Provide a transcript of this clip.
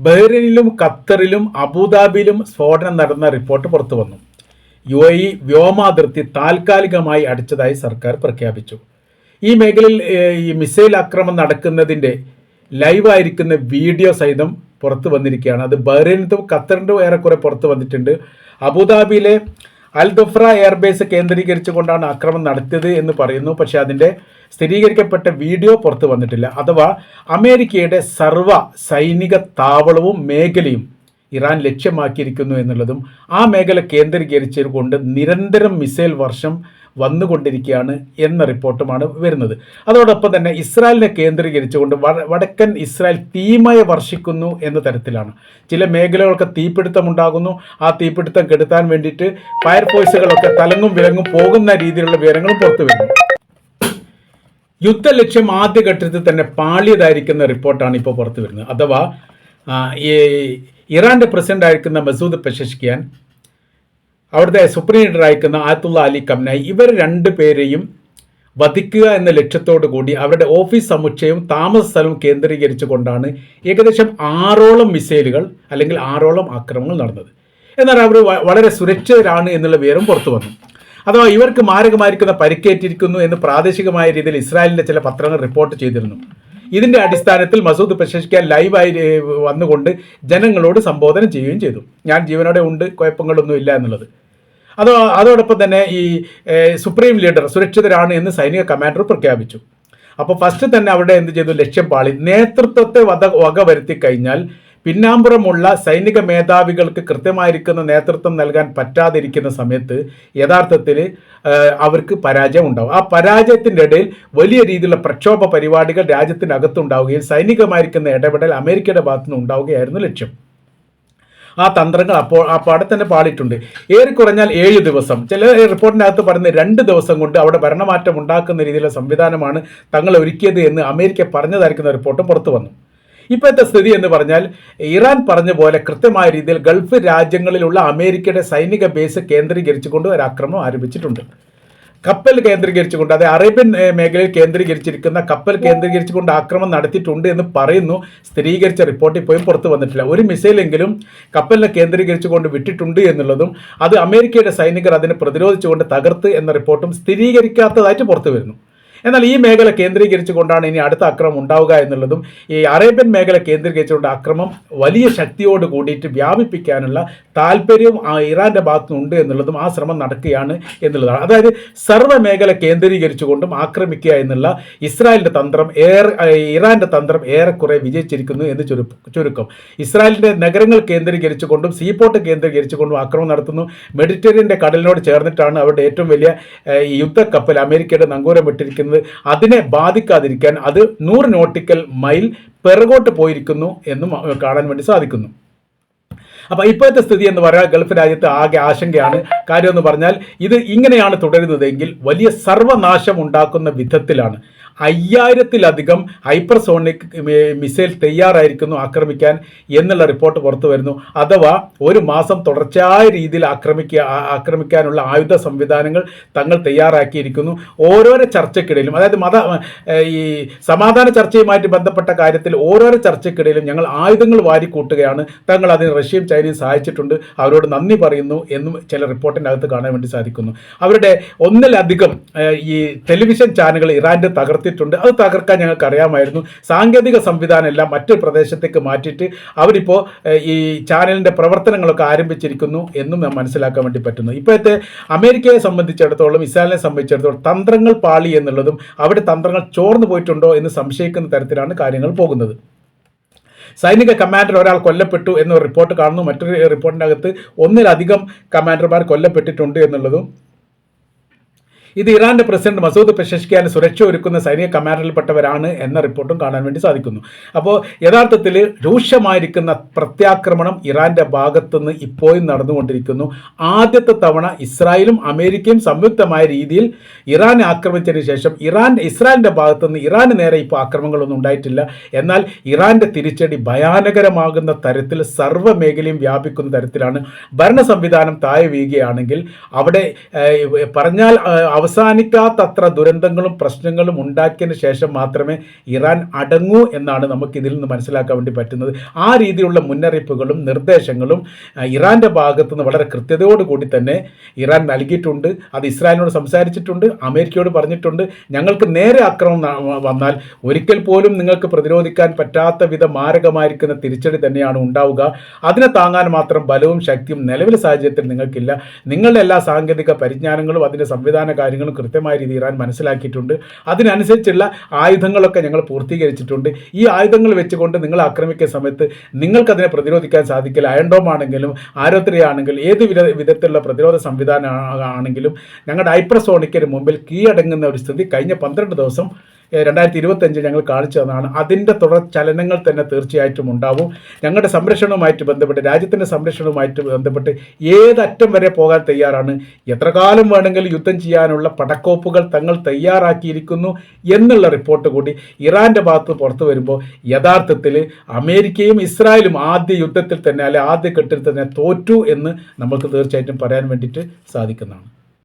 ബഹ്റൈനിലും ഖത്തറിലും അബുദാബിയിലും സ്ഫോടനം നടന്ന റിപ്പോർട്ട് പുറത്തു വന്നു. UAE വ്യോമാതിർത്തി താൽക്കാലികമായി അടച്ചതായി സർക്കാർ പ്രഖ്യാപിച്ചു. ഈ മേഖലയിൽ ഈ മിസൈൽ ആക്രമണം നടക്കുന്നതിൻ്റെ ലൈവായിരിക്കുന്ന വീഡിയോ സഹിതം പുറത്തു വന്നിരിക്കുകയാണ്. അത് ബഹ്റൈനിലും ഖത്തറിൻ്റെ ഏറെക്കുറെ പുറത്തു വന്നിട്ടുണ്ട്. അബുദാബിയിലെ അൽ ദുഫ്ര എയർബേസ് കേന്ദ്രീകരിച്ചുകൊണ്ടാണ് ആക്രമണം നടത്തിയത് എന്ന് പറയുന്നു. പക്ഷേ അതിൻ്റെ സ്ഥിരീകരിക്കപ്പെട്ട വീഡിയോ പുറത്തു വന്നിട്ടില്ല. അഥവാ അമേരിക്കയുടെ സർവ്വ സൈനിക താവളവും മേഖലയും ഇറാൻ ലക്ഷ്യമാക്കിയിരിക്കുന്നു എന്നുള്ളതും ആ മേഖല കേന്ദ്രീകരിച്ചുകൊണ്ട് നിരന്തരം മിസൈൽ വർഷം വന്നുകൊണ്ടിരിക്കുകയാണ് എന്ന റിപ്പോർട്ടുമാണ് വരുന്നത്. അതോടൊപ്പം തന്നെ ഇസ്രായേലിനെ കേന്ദ്രീകരിച്ചുകൊണ്ട് വടക്കൻ ഇസ്രായേൽ തീമയ വർഷിക്കുന്നു എന്ന തരത്തിലാണ്. ചില മേഖലകളൊക്കെ തീപിടുത്തമുണ്ടാകുന്നു. ആ തീപിടുത്തം കെടുത്താൻ വേണ്ടിയിട്ട് ഫയർഫോഴ്സുകളൊക്കെ തലങ്ങും വിലങ്ങും പോകുന്ന രീതിയിലുള്ള വിവരങ്ങളും പുറത്തു വരുന്നു. യുദ്ധലക്ഷ്യം ആദ്യഘട്ടത്തിൽ തന്നെ പാളിയതായിരിക്കുന്ന റിപ്പോർട്ടാണ് ഇപ്പോൾ പുറത്തു വരുന്നത്. അഥവാ ഇറാൻ്റെ പ്രസിഡന്റ് ആയിരിക്കുന്ന മസൂദ് പെഷഷ്കിയാൻ, അവിടുത്തെ സുപ്രീം ലീഡർ ആയിരിക്കുന്ന ആയത്തുള്ള അലി ഖംനായി, ഇവർ രണ്ടുപേരെയും വധിക്കുക എന്ന ലക്ഷ്യത്തോടു കൂടി അവരുടെ ഓഫീസ് സമുച്ചയവും താമസ സ്ഥലവും കേന്ദ്രീകരിച്ചുകൊണ്ടാണ് ഏകദേശം 6ഓളം മിസൈലുകൾ അല്ലെങ്കിൽ 6ഓളം ആക്രമണങ്ങൾ നടന്നത്. എന്നാൽ അവർ വളരെ സുരക്ഷിതരാണ് എന്നുള്ള വിവരം പുറത്തു വന്നു. അഥവാ ഇവർക്ക് മാരകമായിരിക്കുന്ന പരിക്കേറ്റിരിക്കുന്നു എന്ന് പ്രാദേശികമായ രീതിയിൽ ഇസ്രായേലിൻ്റെ ചില പത്രങ്ങൾ റിപ്പോർട്ട് ചെയ്തിരുന്നു. ഇതിൻ്റെ അടിസ്ഥാനത്തിൽ മസൂദ് പെഷഷ്കിയാൻ ലൈവായി വന്നുകൊണ്ട് ജനങ്ങളോട് സംബോധന ചെയ്യുകയും ചെയ്തു. ഞാൻ ജീവനോടെ ഉണ്ട്, കുഴപ്പങ്ങളൊന്നും ഇല്ല എന്നുള്ളത്. അതോടൊപ്പം തന്നെ ഈ സുപ്രീം ലീഡർ സുരക്ഷിതരാണ് എന്ന് സൈനിക കമാൻഡർ പ്രഖ്യാപിച്ചു. അപ്പോൾ ഫസ്റ്റ് തന്നെ അവിടെ എന്ത് ചെയ്തു? ലക്ഷ്യം പാളി. നേതൃത്വത്തെ വക വരുത്തി കഴിഞ്ഞാൽ പിന്നാമ്പുറമുള്ള സൈനിക മേധാവികൾക്ക് കൃത്യമായിരിക്കുന്ന നേതൃത്വം നൽകാൻ പറ്റാതിരിക്കുന്ന സമയത്ത് യഥാർത്ഥത്തിൽ അവർക്ക് പരാജയം ഉണ്ടാവും. ആ പരാജയത്തിൻ്റെ ഇടയിൽ വലിയ രീതിയിലുള്ള പ്രക്ഷോഭ പരിപാടികൾ രാജ്യത്തിനകത്തുണ്ടാവുകയും സൈനികമായിരിക്കുന്ന ഇടപെടൽ അമേരിക്കയുടെ ഭാഗത്തുനിന്ന് ഉണ്ടാവുകയായിരുന്നു ലക്ഷ്യം. ആ തന്ത്രങ്ങൾ അവിടെ തന്നെ പാളിയിട്ടുണ്ട്. ഏറിക്കുറഞ്ഞാൽ 7 ദിവസം, ചില റിപ്പോർട്ടിനകത്ത് പറയുന്നത് 2 ദിവസം കൊണ്ട് അവിടെ ഭരണമാറ്റം ഉണ്ടാക്കുന്ന രീതിയിലുള്ള സംവിധാനമാണ് തങ്ങൾ ഒരുക്കിയത് എന്ന് അമേരിക്ക പറഞ്ഞതായിരിക്കുന്ന റിപ്പോർട്ടും പുറത്തു വന്നു. ഇപ്പോഴത്തെ സ്ഥിതി എന്ന് പറഞ്ഞാൽ ഇറാൻ പറഞ്ഞ പോലെ കൃത്യമായ രീതിയിൽ ഗൾഫ് രാജ്യങ്ങളിലുള്ള അമേരിക്കയുടെ സൈനിക ബേസ് കേന്ദ്രീകരിച്ചുകൊണ്ട് ഒരു ആക്രമണം ആരംഭിച്ചിട്ടുണ്ട്. കപ്പൽ കേന്ദ്രീകരിച്ചുകൊണ്ട്, അതായത് അറേബ്യൻ മേഖലയിൽ കേന്ദ്രീകരിച്ചിരിക്കുന്ന കപ്പൽ കേന്ദ്രീകരിച്ചുകൊണ്ട് ആക്രമണം നടത്തിയിട്ടുണ്ട് എന്ന് പറയുന്നു. സ്ഥിരീകരിച്ച റിപ്പോർട്ട് ഇപ്പോഴും പുറത്തു വന്നിട്ടില്ല. ഒരു മിസൈലെങ്കിലും കപ്പലിനെ കേന്ദ്രീകരിച്ചുകൊണ്ട് വിട്ടിട്ടുണ്ട് എന്നുള്ളതും അത് അമേരിക്കയുടെ സൈനികർ അതിനെ പ്രതിരോധിച്ചുകൊണ്ട് തകർത്ത് എന്ന റിപ്പോർട്ടും സ്ഥിരീകരിക്കാത്തതായിട്ട് പുറത്തു വരുന്നു. എന്നാൽ ഈ മേഖല കേന്ദ്രീകരിച്ചുകൊണ്ടാണ് ഇനി അടുത്ത ആക്രമണം ഉണ്ടാവുക എന്നുള്ളതും ഈ അറേബ്യൻ മേഖല കേന്ദ്രീകരിച്ചുകൊണ്ട് ആക്രമണം വലിയ ശക്തിയോട് കൂടിയിട്ട് വ്യാപിപ്പിക്കാനുള്ള താല്പര്യവും ഇറാൻ്റെ ഭാഗത്തുനിന്നുണ്ട് എന്നുള്ളതും ആ ശ്രമം നടക്കുകയാണ് എന്നുള്ളതാണ്. അതായത് സർവ്വ മേഖല കേന്ദ്രീകരിച്ചുകൊണ്ടും ആക്രമിക്കുക എന്നുള്ള ഇറാൻ്റെ തന്ത്രം ഏറെക്കുറെ വിജയിച്ചിരിക്കുന്നു എന്ന് ചുരുക്കം. ഇസ്രായേലിൻ്റെ നഗരങ്ങൾ കേന്ദ്രീകരിച്ചുകൊണ്ടും സീപോർട്ട് കേന്ദ്രീകരിച്ചുകൊണ്ടും ആക്രമണം നടത്തുന്നു. മെഡിറ്ററേനിയൻ്റെ കടലിനോട് ചേർന്നിട്ടാണ് അവരുടെ ഏറ്റവും വലിയ യുദ്ധക്കപ്പൽ അമേരിക്കയുടെ നങ്കൂരം വിട്ടിരിക്കുന്നത്. അതിനെ ബാധിക്കാതിരിക്കാൻ അത് 100 നോട്ടിക്കൽ മൈൽ പിറകോട്ട് പോയിരിക്കുന്നു എന്നും കാണാൻ വേണ്ടി സാധിക്കുന്നു. അപ്പോൾ ഇപ്പോഴത്തെ സ്ഥിതി എന്ന് പറയാൻ ഗൾഫ് രാജ്യത്ത് ആകെ ആശങ്കയാണ്. കാര്യം എന്ന് പറഞ്ഞാൽ ഇത് ഇങ്ങനെയാണ് തുടരുന്നതെങ്കിൽ വലിയ സർവനാശം ഉണ്ടാക്കുന്ന വിധത്തിലാണ് 5000-ലധികം ഹൈപ്പർസോണിക് മിസൈൽ തയ്യാറായിരിക്കുന്നു ആക്രമിക്കാൻ എന്നുള്ള റിപ്പോർട്ട് പുറത്തു വരുന്നു. അഥവാ ഒരു മാസം തുടർച്ചയായ രീതിയിൽ ആക്രമിക്കാനുള്ള ആയുധ സംവിധാനങ്ങൾ തങ്ങൾ തയ്യാറാക്കിയിരിക്കുന്നു. ഓരോരോ ചർച്ചയ്ക്കിടയിലും, അതായത് ഈ സമാധാന ചർച്ചയുമായിട്ട് ബന്ധപ്പെട്ട കാര്യത്തിൽ ഓരോരോ ചർച്ചയ്ക്കിടയിലും ഞങ്ങൾ ആയുധങ്ങൾ വാരിക്കൂട്ടുകയാണ്, തങ്ങൾ അതിന് റഷ്യയും ചൈനയും സഹായിച്ചിട്ടുണ്ട്, അവരോട് നന്ദി പറയുന്നു എന്നും ചില റിപ്പോർട്ടിൻ്റെ അകത്ത് കാണാൻ വേണ്ടി സാധിക്കുന്നു. അവരുടെ ഒന്നിലധികം ഈ ടെലിവിഷൻ ചാനലുകൾ ഇറാൻ്റെ തകർത്തിട്ടുണ്ട്. അത് തകർക്കാൻ ഞങ്ങൾക്ക് അറിയാമായിരുന്നു. സാങ്കേതിക സംവിധാനം എല്ലാം മറ്റൊരു പ്രദേശത്തേക്ക് മാറ്റിയിട്ട് അവരിപ്പോൾ ഈ ചാനലിൻ്റെ പ്രവർത്തനങ്ങളൊക്കെ ആരംഭിച്ചിരിക്കുന്നു എന്നും മനസ്സിലാക്കാൻ വേണ്ടി പറ്റുന്നു. ഇപ്പോഴത്തെ അമേരിക്കയെ സംബന്ധിച്ചിടത്തോളം, ഇസ്രായേലിനെ സംബന്ധിച്ചിടത്തോളം തന്ത്രങ്ങൾ പാളി എന്നുള്ളതും അവിടെ തന്ത്രങ്ങൾ ചോർന്നു പോയിട്ടുണ്ടോ എന്ന് സംശയിക്കുന്ന തരത്തിലാണ് കാര്യങ്ങൾ പോകുന്നത്. സൈനിക കമാൻഡർ ഒരാൾ കൊല്ലപ്പെട്ടു എന്ന റിപ്പോർട്ട് കാണുന്നു. മറ്റൊരു റിപ്പോർട്ടിൻ്റെ അകത്ത് 1-ലധികം കമാൻഡർമാർ കൊല്ലപ്പെട്ടിട്ടുണ്ട് എന്നുള്ളതും ഇത് ഇറാൻ്റെ പ്രസിഡന്റ് മസൂദ് പെഷഷ്കിയാന് സുരക്ഷ ഒരുക്കുന്ന സൈനിക കമാൻഡറിൽപ്പെട്ടവരാണ് എന്ന റിപ്പോർട്ടും കാണാൻ വേണ്ടി സാധിക്കുന്നു. അപ്പോൾ യഥാർത്ഥത്തിൽ രൂക്ഷമായിരിക്കുന്ന പ്രത്യാക്രമണം ഇറാൻ്റെ ഭാഗത്തുനിന്ന് ഇപ്പോഴും നടന്നുകൊണ്ടിരിക്കുന്നു. ആദ്യത്തെ തവണ ഇസ്രായേലും അമേരിക്കയും സംയുക്തമായ രീതിയിൽ ഇറാനെ ആക്രമിച്ചതിന് ശേഷം ഇസ്രായേലിൻ്റെ ഭാഗത്തുനിന്ന് ഇറാന് നേരെ ഇപ്പോൾ ആക്രമണങ്ങളൊന്നും ഉണ്ടായിട്ടില്ല. എന്നാൽ ഇറാൻ്റെ തിരിച്ചടി ഭയാനകരമാകുന്ന തരത്തിൽ സർവ്വ മേഖലയും വ്യാപിക്കുന്ന തരത്തിലാണ്. ഭരണ സംവിധാനം താഴെ വീഴുകയാണെങ്കിൽ അവിടെ പറഞ്ഞാൽ അവസാനിക്കാത്തത്ര ദുരന്തങ്ങളും പ്രശ്നങ്ങളും ഉണ്ടാക്കിയതിന് ശേഷം മാത്രമേ ഇറാൻ അടങ്ങൂ എന്നാണ് നമുക്ക് ഇതിൽ നിന്ന് മനസ്സിലാക്കാൻ വേണ്ടി പറ്റുന്നത്. ആ രീതിയിലുള്ള മുന്നറിയിപ്പുകളും നിർദ്ദേശങ്ങളും ഇറാൻ്റെ ഭാഗത്തു നിന്ന് വളരെ കൃത്യതയോടുകൂടി തന്നെ ഇറാൻ നൽകിയിട്ടുണ്ട്. അത് ഇസ്രായേലിനോട് സംസാരിച്ചിട്ടുണ്ട്, അമേരിക്കയോട് പറഞ്ഞിട്ടുണ്ട്. ഞങ്ങൾക്ക് നേരെ ആക്രമണം വന്നാൽ ഒരിക്കൽ പോലും നിങ്ങൾക്ക് പ്രതിരോധിക്കാൻ പറ്റാത്ത വിധം മാരകമായിരിക്കുന്ന തിരിച്ചടി തന്നെയാണ് ഉണ്ടാവുക. അതിനെ താങ്ങാൻ മാത്രം ബലവും ശക്തിയും നിലവിലെ സാഹചര്യത്തിൽ നിങ്ങൾക്കില്ല. നിങ്ങളുടെ എല്ലാ സാങ്കേതിക പരിജ്ഞാനങ്ങളും അതിൻ്റെ സംവിധാന കാര്യങ്ങളും കൃത്യമായ രീതിയിൽ ഇറാൻ മനസ്സിലാക്കിയിട്ടുണ്ട്. അതിനനുസരിച്ചുള്ള ആയുധങ്ങളൊക്കെ ഞങ്ങൾ പൂർത്തീകരിച്ചിട്ടുണ്ട്. ഈ ആയുധങ്ങൾ വെച്ചുകൊണ്ട് നിങ്ങൾ ആക്രമിക്കുന്ന സമയത്ത് നിങ്ങൾക്കതിനെ പ്രതിരോധിക്കാൻ സാധിക്കില്ല. അയൺ ഡോം ആണെങ്കിലും ആരോത്രിയാണെങ്കിലും ഏത് വിധത്തിലുള്ള പ്രതിരോധ സംവിധാനം ആണെങ്കിലും ഞങ്ങളുടെ ഹൈപ്പർസോണിക്കിന് മുമ്പിൽ കീഴടങ്ങുന്ന ഒരു സ്ഥിതി കഴിഞ്ഞ 12 ദിവസം 2025 ഞങ്ങൾ കാണിച്ചു തന്നതാണ്. അതിൻ്റെ തുടർ ചലനങ്ങൾ തന്നെ തീർച്ചയായിട്ടും ഉണ്ടാവും. ഞങ്ങളുടെ സംരക്ഷണവുമായിട്ട് ബന്ധപ്പെട്ട്, രാജ്യത്തിൻ്റെ സംരക്ഷണവുമായിട്ട് ബന്ധപ്പെട്ട് ഏതറ്റം വരെ പോകാൻ തയ്യാറാണ്. എത്ര കാലം വേണമെങ്കിലും യുദ്ധം ചെയ്യാനുള്ള പടക്കോപ്പുകൾ തങ്ങൾ തയ്യാറാക്കിയിരിക്കുന്നു എന്നുള്ള റിപ്പോർട്ട് കൂടി ഇറാൻ്റെ ഭാഗത്ത് പുറത്തു വരുമ്പോൾ യഥാർത്ഥത്തിൽ അമേരിക്കയും ഇസ്രായേലും ആദ്യ യുദ്ധത്തിൽ തന്നെ, അല്ലെ ആദ്യ ഘട്ടത്തിൽ തന്നെ തോറ്റു എന്ന് നമുക്ക് തീർച്ചയായിട്ടും പറയാൻ വേണ്ടിയിട്ട് സാധിക്കുന്നതാണ്.